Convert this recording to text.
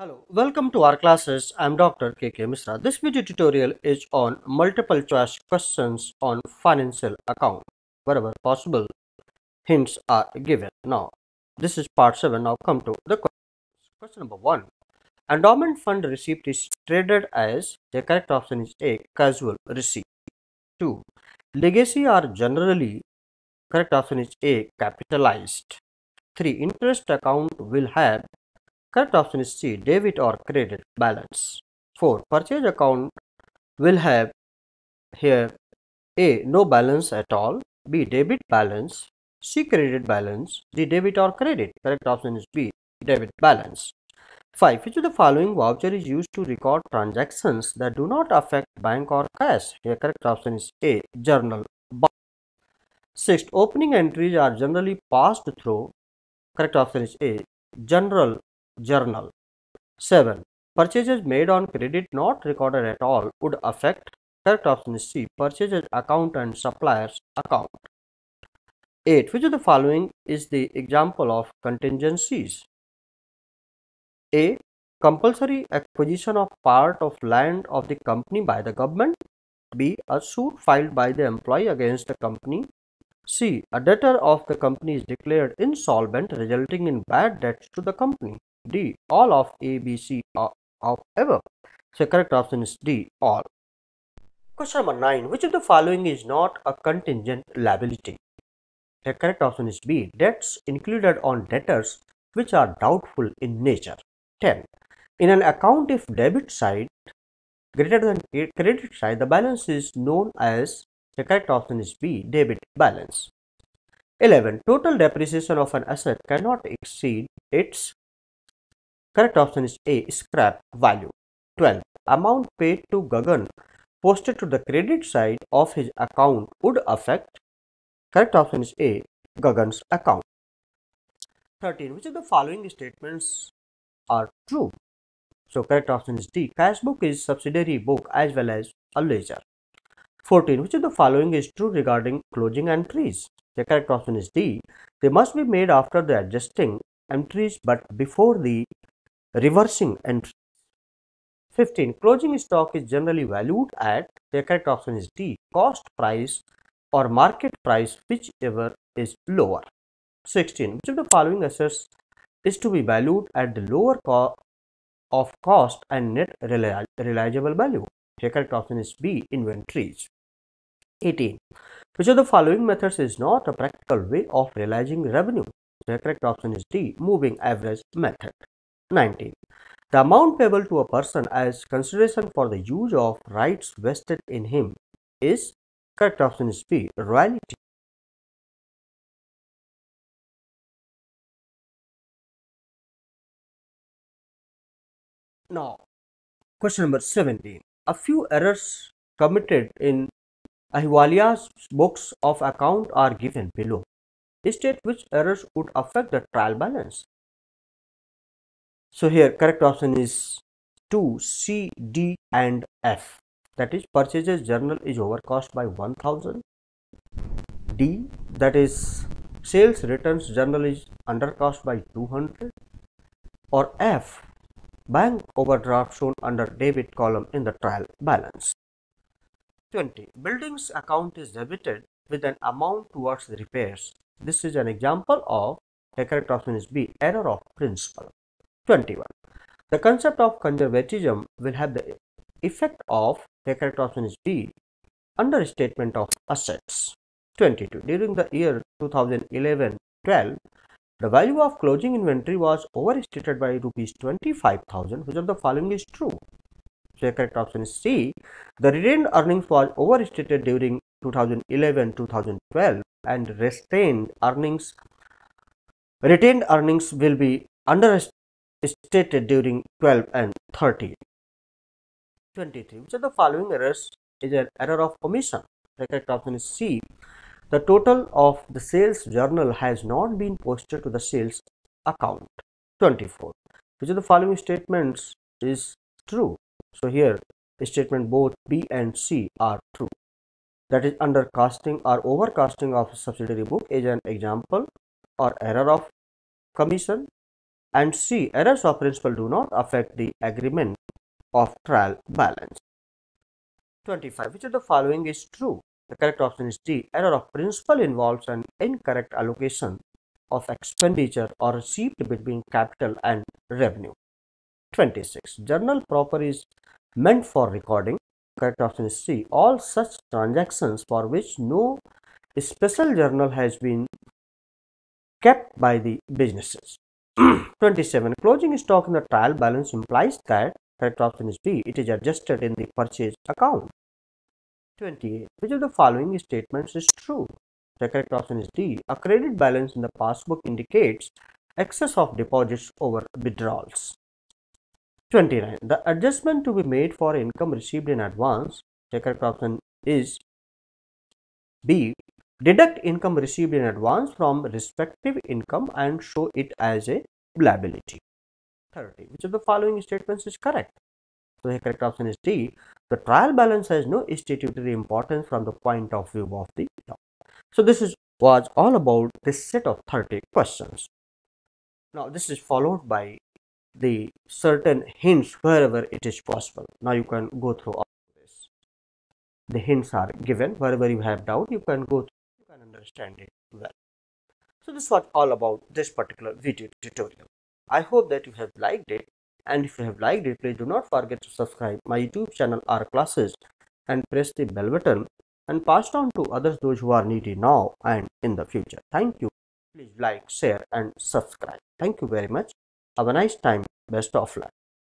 Hello, welcome to our classes. I'm Dr. KK Misra. This video tutorial is on multiple choice questions on financial account. Wherever possible, hints are given. Now, this is part 7. Now, come to the questions. Question number 1. Endowment fund receipt is traded as, the correct option is A, casual receipt. 2. Legacy are generally, correct option is A, capitalized. 3. Interest account will have, correct option is C, debit or credit balance. 4. Purchase account will have here A, no balance at all, B, debit balance, C, credit balance, D, debit or credit. Correct option is B, debit balance. 5. Which of the following voucher is used to record transactions that do not affect bank or cash? Here correct option is A, journal. 6. Opening entries are generally passed through. Correct option is A, general journal. 7. Purchases made on credit not recorded at all would affect. Correct option is C, purchases account and suppliers account. 8. Which of the following is the example of contingencies? A. Compulsory acquisition of part of land of the company by the government. B. A suit filed by the employee against the company. C. A debtor of the company is declared insolvent, resulting in bad debts to the company. D. All of A, B, C of above. So correct option is D, all. Question number 9. Which of the following is not a contingent liability? The correct option is B. Debts included on debtors which are doubtful in nature. 10. In an account, if debit side greater than credit side, the balance is known as, the correct option is B, debit balance. 11. Total depreciation of an asset cannot exceed its, correct option is A, scrap value. 12. Amount paid to Gagan posted to the credit side of his account would affect, correct option is A, Gagan's account. 13. Which of the following statements are true? So correct option is D, cash book is subsidiary book as well as a ledger. 14. Which of the following is true regarding closing entries? The correct option is D, they must be made after the adjusting entries but before the reversing entries. 15. Closing stock is generally valued at, the correct option is D, cost price or market price, whichever is lower. 16. Which of the following assets is to be valued at the lower of cost and net realizable value? The correct option is B, inventories. 18. Which of the following methods is not a practical way of realizing revenue? The correct option is D, moving average method. 19. The amount payable to a person as consideration for the use of rights vested in him is, correct option is B, royalty. Now, question number 17. A few errors committed in Ahluwalia's books of account are given below. State which errors would affect the trial balance. So here correct option is 2, C, D and F. That is purchases journal is overcost by 1000. D, that is sales returns journal is undercost by 200. Or F, bank overdraft shown under debit column in the trial balance. 20. Buildings account is debited with an amount towards the repairs. This is an example of, the correct option is B, error of principle. 21. The concept of conservatism will have the effect of, the correct option is B, understatement of assets. 22. During the year 2011-12, the value of closing inventory was overstated by rupees 25,000. Which of the following is true? So the correct option is C. The retained earnings was overstated during 2011-2012 and retained earnings will be understated during 12 and 13. 23. Which of the following errors is an error of omission? The correct option is C. The total of the sales journal has not been posted to the sales account. 24. Which of the following statements is true? So here statement both B and C are true. That is undercasting or overcasting of subsidiary book is an example or error of commission. And C. Errors of principle do not affect the agreement of trial balance. 25. Which of the following is true? The correct option is D. Error of principle involves an incorrect allocation of expenditure or receipt between capital and revenue. 26. Journal proper is meant for recording. Correct option is C. All such transactions for which no special journal has been kept by the businesses. 27. Closing stock in the trial balance implies that, correct option is B, it is adjusted in the purchase account. 28. Which of the following statements is true? The correct option is D. A credit balance in the passbook indicates excess of deposits over withdrawals. 29. The adjustment to be made for income received in advance. The correct option is B. Deduct income received in advance from respective income and show it as a liability. 30. Which of the following statements is correct? So the correct option is D. The trial balance has no statutory importance from the point of view of the law. So this was all about this set of 30 questions. Now this is followed by the certain hints wherever it is possible. Now you can go through all this. The hints are given wherever you have doubt. You can go through, you can understand it well. So this was all about this particular video tutorial. I hope that you have liked it, and if you have liked it, please do not forget to subscribe my YouTube channel R Classes and press the bell button and pass on to others those who are needy now and in the future. Thank you. Please like, share and subscribe. Thank you very much. Have a nice time. Best of luck.